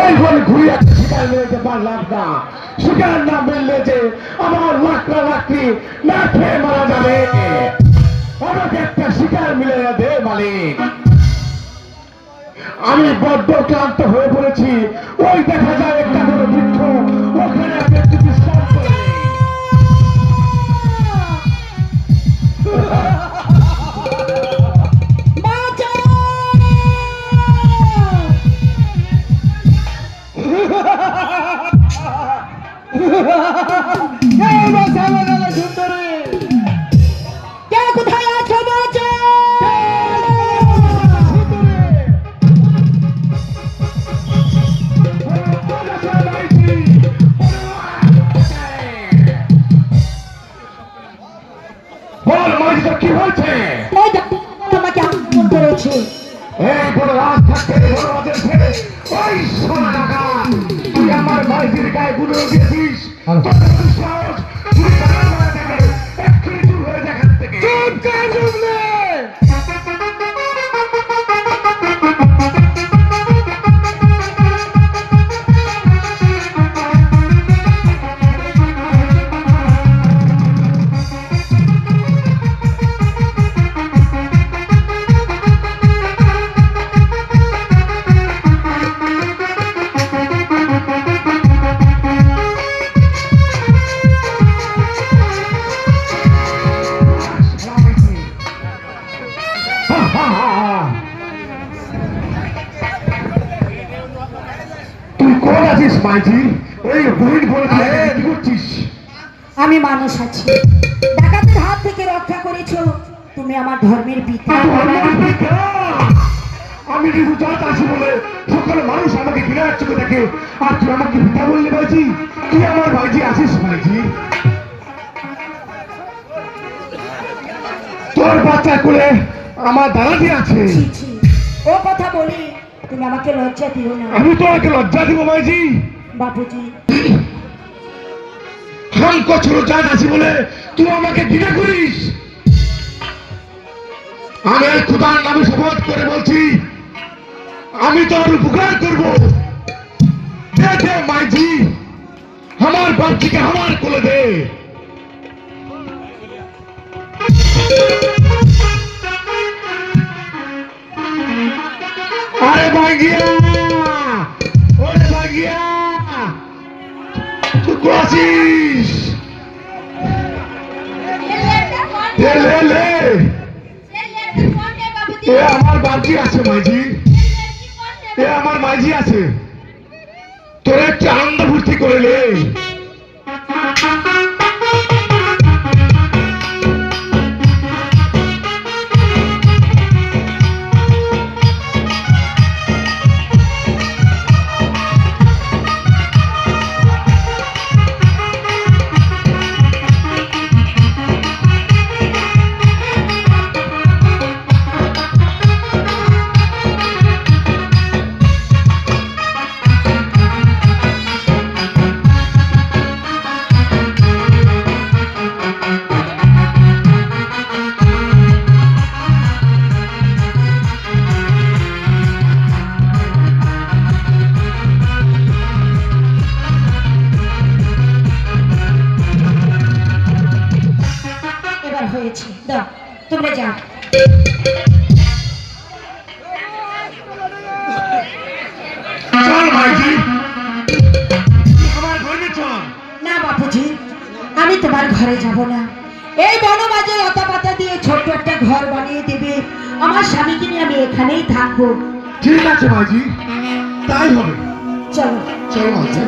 ওই ঘরে ঘুরিয়ে শিকার নিতে পারলাম না। শিকার না মিললে যে আমার লাকড়া লাকড়ি না খেয়ে মারা যাবে। আমাকে একটা শিকার মিলে দে মালিক। আমি বড্ড ক্লান্ত হয়ে পড়েছি। ওই দেখা যায় একটা বড় বৃক্ষ, ওখানে আমি একটু বিশ্রাম করে নিই। কোথায় আছো বাঁচা? বল মাঝি, কি হয়েছে? তোমাকে আক্রমণ করেছে। এই বড় রাত থাকতে বড় রাতের ছেলে, ওই সোনা টাকা তুই আমার মাঝির গায়ে গুলো দিয়েছিস। এক্ষুনি দূর হয়ে যায় এখান থেকে। আমি মানুষ আছি, ডাকাতের হাত থেকে রক্ষা করেছো তুমি আমার ধর্মের পিতা। আমি কিন্তু জাত আছি বলে সকল মানুষ আমাকে ঘৃণার চোখে দেখে, আর তুই আমাকে পিতা বললে ভাইজি? তুই আমার ভাইজি আছিস ভাইজি? তোর বাচ্চা কোলে আমার দাদাজি আছে। ও কথা বলি তুমি আমাকে লজ্জা দিও না। আমি তোমাকে লজ্জা দিব ভাইজি? বাবুজি হাঙ্ক ছোট জাত আছি বলে তুই আমাকে ঘৃণা করিস? আমি খুদার নামে শপথ করে বলছি, আমি তোর উপকার করব। দে মাইজি, আমার বাচ্চাকে আমার কোলে দে। আরে ভাগিয়া, ওরে ভাগিয়া, তুই কোয়াছিস? এ আমার বাজি আছে মাঝি, এ আমার মাঝি আছে। তোর একটু আনন্দ ফুর্তি করলে হয়েছে। দাও তোমরা যাও। না বাপুজি, আমি তোমার ঘরে যাব না। এই বনবাজে লতা পাতা দিয়ে ছোট্ট একটা ঘর বানিয়ে দেবে, আমার স্বামীকে নিয়ে আমি এখানেই থাকবো। ঠিক আছে মাঝি, তাই হবে। চলো চলো মাঝি।